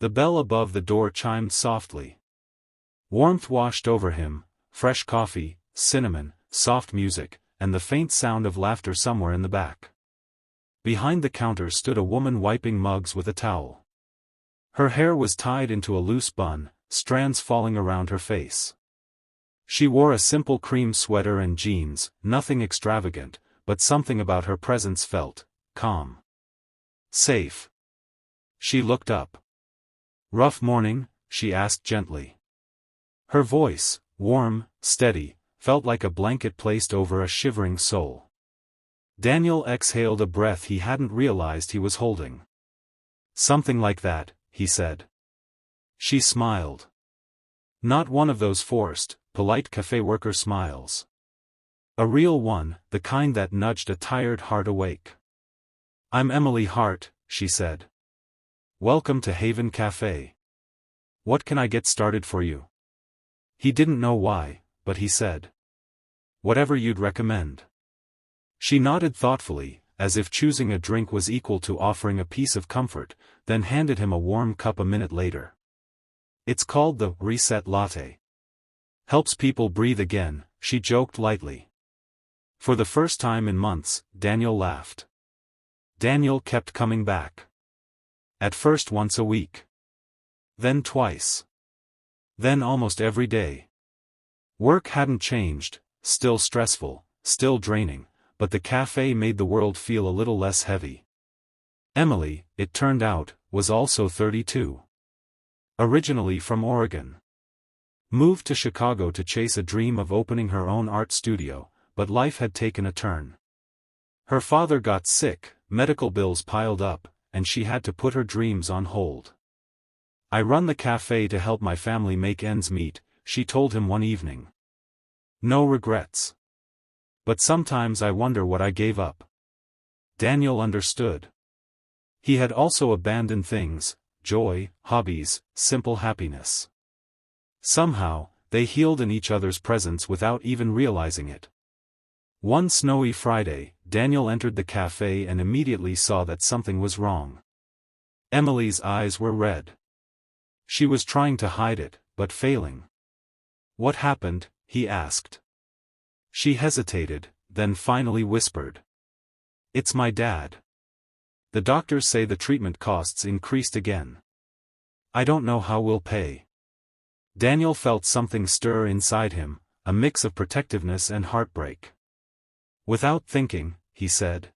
The bell above the door chimed softly. Warmth washed over him, fresh coffee, cinnamon, soft music, and the faint sound of laughter somewhere in the back. Behind the counter stood a woman wiping mugs with a towel. Her hair was tied into a loose bun, strands falling around her face. She wore a simple cream sweater and jeans, nothing extravagant, but something about her presence felt calm. Safe. She looked up. "Rough morning?" she asked gently. Her voice, warm, steady, felt like a blanket placed over a shivering soul. Daniel exhaled a breath he hadn't realized he was holding. "Something like that," he said. She smiled. Not one of those forced, polite cafe worker smiles. A real one, the kind that nudged a tired heart awake. "I'm Emily Hart," she said. "Welcome to Haven Café. What can I get started for you?" He didn't know why, but he said. "Whatever you'd recommend." She nodded thoughtfully, as if choosing a drink was equal to offering a piece of comfort, then handed him a warm cup a minute later. "It's called the Reset Latte. Helps people breathe again," she joked lightly. For the first time in months, Daniel laughed. Daniel kept coming back. At first once a week. Then twice. Then almost every day. Work hadn't changed, still stressful, still draining, but the cafe made the world feel a little less heavy. Emily, it turned out, was also 32. Originally from Oregon. Moved to Chicago to chase a dream of opening her own art studio, but life had taken a turn. Her father got sick, medical bills piled up, and she had to put her dreams on hold. "I run the cafe to help my family make ends meet," she told him one evening. "No regrets. But sometimes I wonder what I gave up." Daniel understood. He had also abandoned things, joy, hobbies, simple happiness. Somehow, they healed in each other's presence without even realizing it. One snowy Friday, Daniel entered the cafe and immediately saw that something was wrong. Emily's eyes were red. She was trying to hide it, but failing. "What happened?" he asked. She hesitated, then finally whispered. "It's my dad. The doctors say the treatment costs increased again. I don't know how we'll pay." Daniel felt something stir inside him, a mix of protectiveness and heartbreak. Without thinking, he said.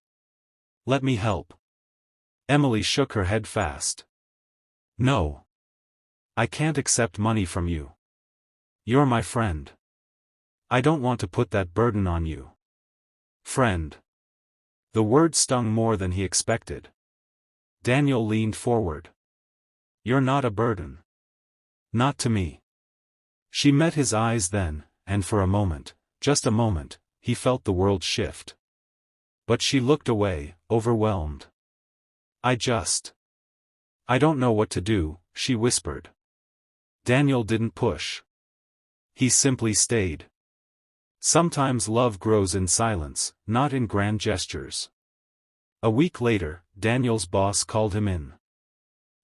"Let me help." Emily shook her head fast. "No. I can't accept money from you. You're my friend. I don't want to put that burden on you." "Friend." The word stung more than he expected. Daniel leaned forward. "You're not a burden. Not to me." She met his eyes then, and for a moment, just a moment, he felt the world shift. But she looked away, overwhelmed. I don't know what to do," she whispered. Daniel didn't push. He simply stayed. Sometimes love grows in silence, not in grand gestures. A week later, Daniel's boss called him in.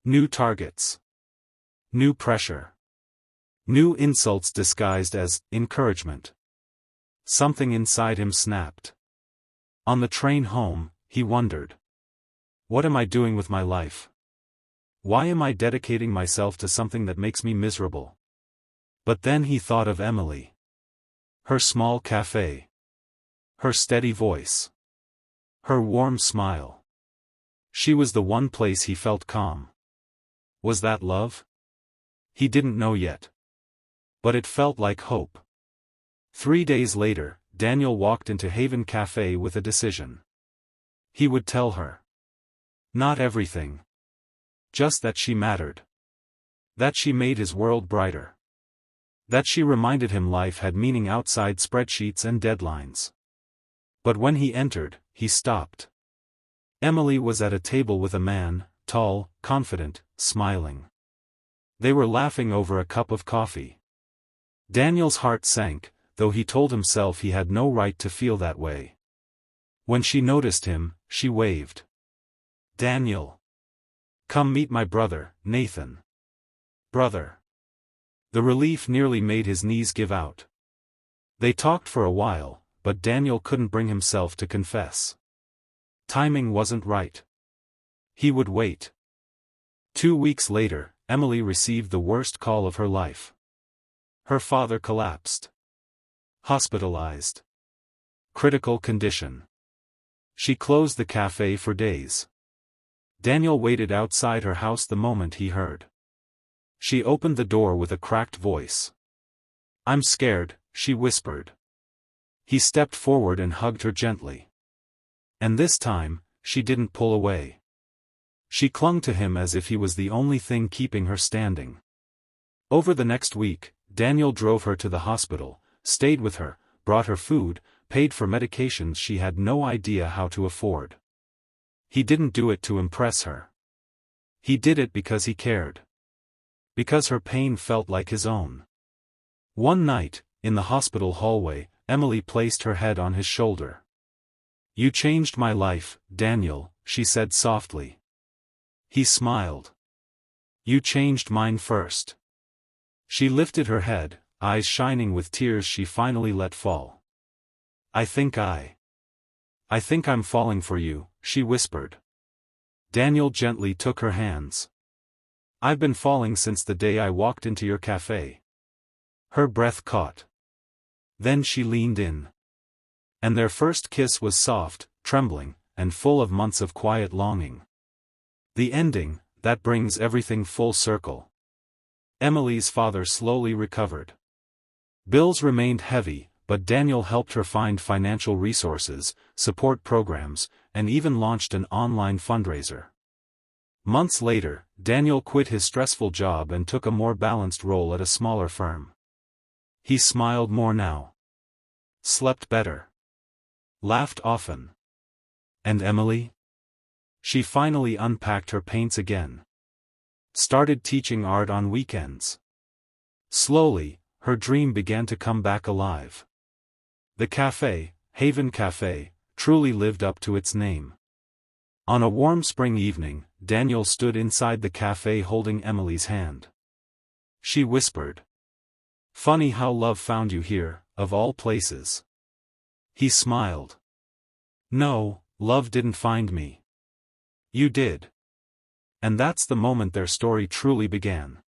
New targets. New pressure. New insults disguised as encouragement. Something inside him snapped. On the train home, he wondered. What am I doing with my life? Why am I dedicating myself to something that makes me miserable? But then he thought of Emily. Her small cafe. Her steady voice. Her warm smile. She was the one place he felt calm. Was that love? He didn't know yet. But it felt like hope. 3 days later, Daniel walked into Haven Café with a decision. He would tell her. Not everything. Just that she mattered. That she made his world brighter. That she reminded him life had meaning outside spreadsheets and deadlines. But when he entered, he stopped. Emily was at a table with a man, tall, confident, smiling. They were laughing over a cup of coffee. Daniel's heart sank, though he told himself he had no right to feel that way. When she noticed him, she waved. "Daniel. Come meet my brother, Nathan." Brother. The relief nearly made his knees give out. They talked for a while, but Daniel couldn't bring himself to confess. Timing wasn't right. He would wait. 2 weeks later, Emily received the worst call of her life. Her father collapsed. Hospitalized. Critical condition. She closed the cafe for days. Daniel waited outside her house the moment he heard. She opened the door with a cracked voice. "I'm scared," she whispered. He stepped forward and hugged her gently. And this time, she didn't pull away. She clung to him as if he was the only thing keeping her standing. Over the next week, Daniel drove her to the hospital, stayed with her, brought her food, paid for medications she had no idea how to afford. He didn't do it to impress her. He did it because he cared. Because her pain felt like his own. One night, in the hospital hallway, Emily placed her head on his shoulder. "You changed my life, Daniel," she said softly. He smiled. "You changed mine first." She lifted her head, eyes shining with tears she finally let fall. I think I'm falling for you," she whispered. Daniel gently took her hands. "I've been falling since the day I walked into your cafe." Her breath caught. Then she leaned in. And their first kiss was soft, trembling, and full of months of quiet longing. The ending, that brings everything full circle. Emily's father slowly recovered. Bills remained heavy, but Daniel helped her find financial resources, support programs, and even launched an online fundraiser. Months later, Daniel quit his stressful job and took a more balanced role at a smaller firm. He smiled more now. Slept better. Laughed often. And Emily? She finally unpacked her paints again. Started teaching art on weekends. Slowly, her dream began to come back alive. The cafe, Haven Café, truly lived up to its name. On a warm spring evening, Daniel stood inside the cafe holding Emily's hand. She whispered. "Funny how love found you here, of all places." He smiled. "No, love didn't find me. You did." And that's the moment their story truly began.